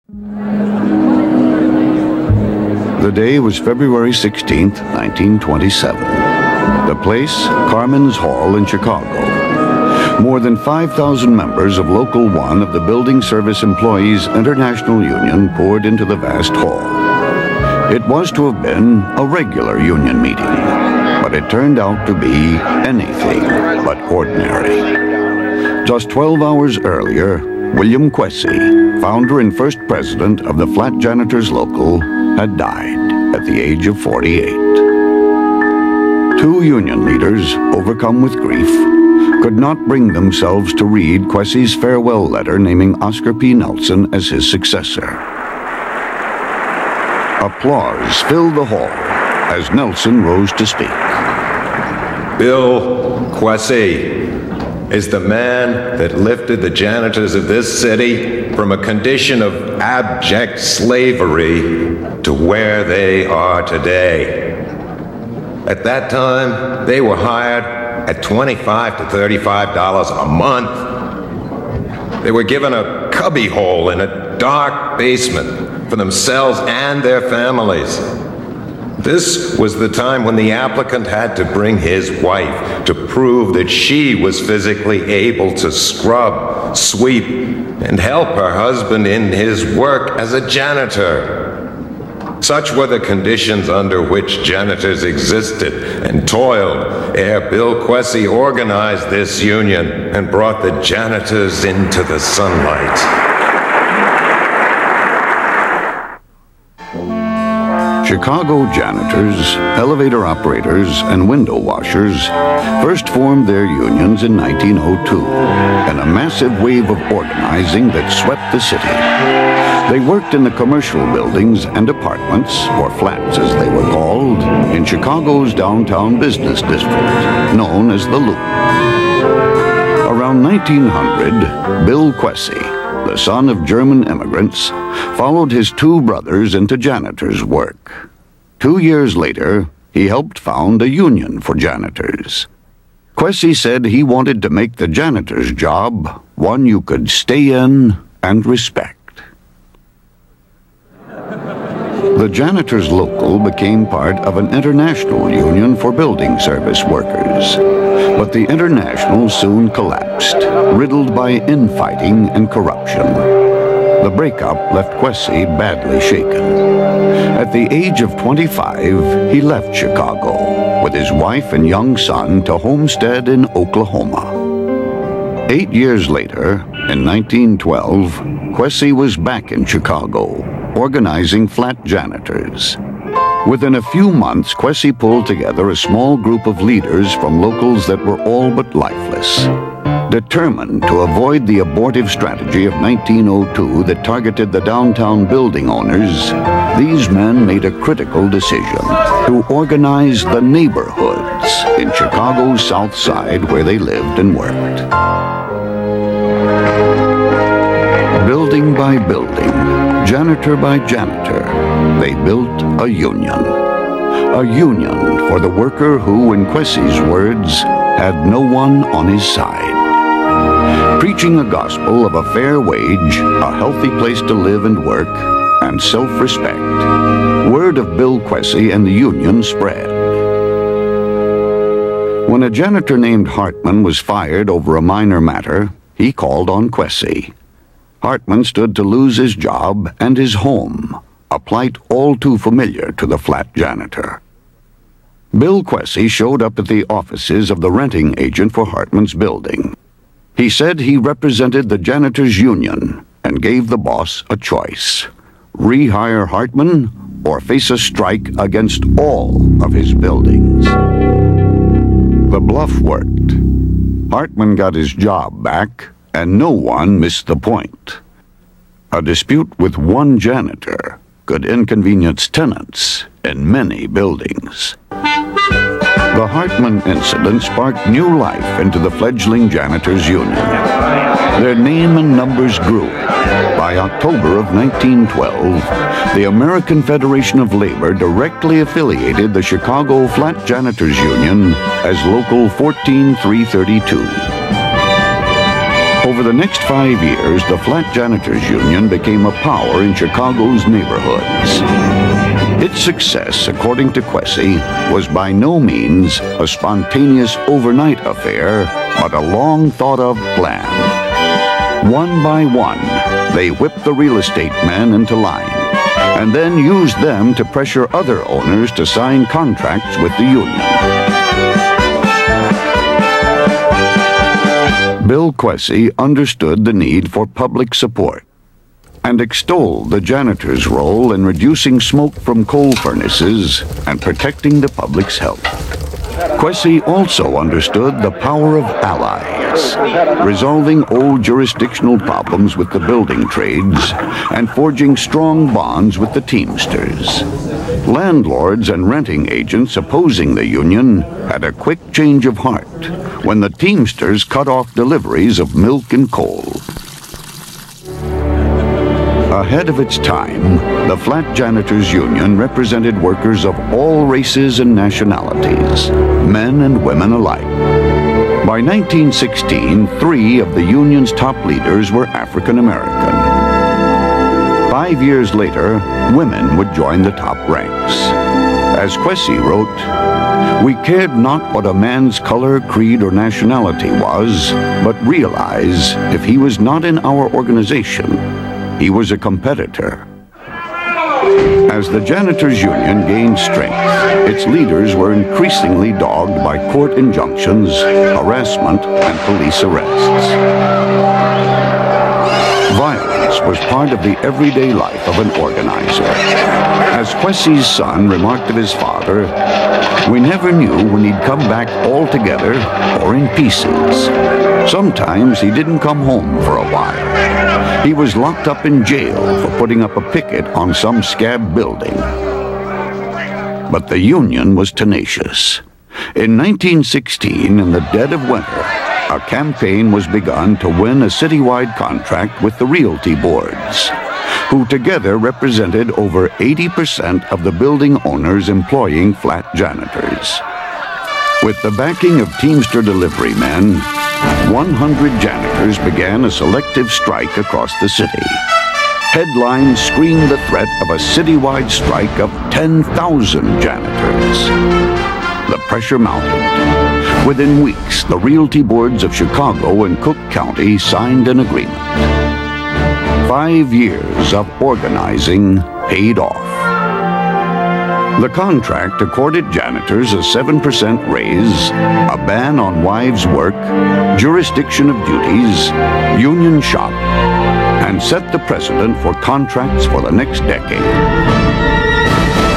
The day was February 16th, 1927. The place, Carmen's Hall in Chicago. More than 5,000 members of Local 1 of the Building Service Employees International Union poured into the vast hall. It was to have been a regular union meeting, but it turned out to be anything but ordinary. Just 12 hours earlier, William Quessy, founder and first president of the Flat Janitors Local, had died at the age of 48. Two union leaders, overcome with grief, could not bring themselves to read Quessy's farewell letter naming Oscar P. Nelson as his successor. Applause filled the hall as Nelson rose to speak. Bill Quessy is the man that lifted the janitors of this city from a condition of abject slavery to where they are today. At that time, they were hired at $25 to $35 a month. They were given a cubbyhole in a dark basement for themselves and their families. This was the time when the applicant had to bring his wife to prove that she was physically able to scrub, sweep, and help her husband in his work as a janitor. Such were the conditions under which janitors existed and toiled ere Bill Quessy organized this union and brought the janitors into the sunlight. Chicago janitors, elevator operators, and window washers first formed their unions in 1902 in a massive wave of organizing that swept the city. They worked in the commercial buildings and apartments, or flats as they were called, in Chicago's downtown business district, known as the Loop. Around 1900, Bill Quessy, the son of German immigrants, followed his two brothers into janitor's work. 2 years later, he helped found a union for janitors. Quessy said he wanted to make the janitor's job one you could stay in and respect. The Janitors Local became part of an international union for building service workers. But the International soon collapsed, riddled by infighting and corruption. The breakup left Quessy badly shaken. At the age of 25, he left Chicago with his wife and young son to homestead in Oklahoma. 8 years later, in 1912, Quessy was back in Chicago, organizing flat janitors. Within a few months, Quessy pulled together a small group of leaders from locals that were all but lifeless. Determined to avoid the abortive strategy of 1902 that targeted the downtown building owners, these men made a critical decision to organize the neighborhoods in Chicago's South Side where they lived and worked. Building by building, janitor by janitor, they built a union. A union for the worker who, in Quessy's words, had no one on his side. Preaching a gospel of a fair wage, a healthy place to live and work, and self-respect, word of Bill Quessy and the union spread. When a janitor named Hartman was fired over a minor matter, he called on Quessy. Hartman stood to lose his job and his home, a plight all too familiar to the flat janitor. Bill Quessy showed up at the offices of the renting agent for Hartman's building. He said he represented the janitors' union and gave the boss a choice: rehire Hartman or face a strike against all of his buildings. The bluff worked. Hartman got his job back, and no one missed the point. A dispute with one janitor could inconvenience tenants in many buildings. The Hartman incident sparked new life into the fledgling janitors' union. Their name and numbers grew. By October of 1912, the American Federation of Labor directly affiliated the Chicago Flat Janitors Union as Local 14332. Over the next 5 years, the Flat Janitors Union became a power in Chicago's neighborhoods. Its success, according to Quessy, was by no means a spontaneous overnight affair, but a long thought-of plan. One by one, they whipped the real estate men into line, and then used them to pressure other owners to sign contracts with the union. Bill Quessy understood the need for public support and extolled the janitor's role in reducing smoke from coal furnaces and protecting the public's health. Quessy also understood the power of allies, resolving old jurisdictional problems with the building trades and forging strong bonds with the Teamsters. Landlords and renting agents opposing the union had a quick change of heart when the Teamsters cut off deliveries of milk and coal. Ahead of its time, the Flat Janitors Union represented workers of all races and nationalities, men and women alike. By 1916, 3 of the union's top leaders were African American. 5 years later, women would join the top ranks. As Quessy wrote, "We cared not what a man's color, creed, or nationality was, but realize if he was not in our organization, he was a competitor." As the Janitors Union gained strength, its leaders were increasingly dogged by court injunctions, harassment, and police arrests. Violence was part of the everyday life of an organizer. As Quessy's son remarked of his father, "We never knew when he'd come back all together or in pieces. Sometimes he didn't come home for a while. He was locked up in jail for putting up a picket on some scab building." But the union was tenacious. In 1916, in the dead of winter, a campaign was begun to win a citywide contract with the realty boards, who together represented over 80% of the building owners employing flat janitors. With the backing of Teamster delivery men, 100 janitors began a selective strike across the city. Headlines screamed the threat of a citywide strike of 10,000 janitors. The pressure mounted. Within weeks, the realty boards of Chicago and Cook County signed an agreement. 5 years of organizing paid off. The contract accorded janitors a 7% raise, a ban on wives' work, jurisdiction of duties, union shop, and set the precedent for contracts for the next decade.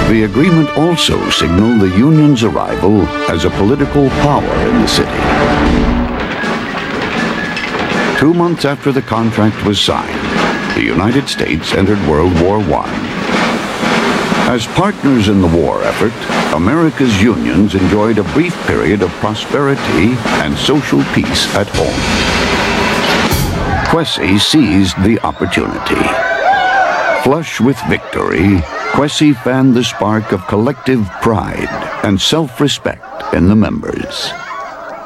The agreement also signaled the union's arrival as a political power in the city. 2 months after the contract was signed, the United States entered World War I. As partners in the war effort, America's unions enjoyed a brief period of prosperity and social peace at home. Quessy seized the opportunity. Flush with victory, Quessy fanned the spark of collective pride and self-respect in the members.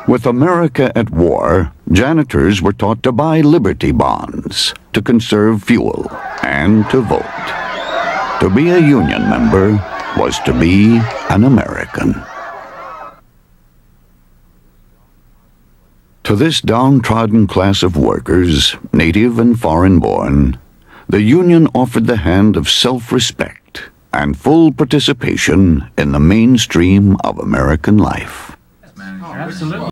With America at war, janitors were taught to buy Liberty bonds, to conserve fuel, and to vote. To be a union member was to be an American. To this downtrodden class of workers, native and foreign-born, the union offered the hand of self-respect and full participation in the mainstream of American life. Absolutely.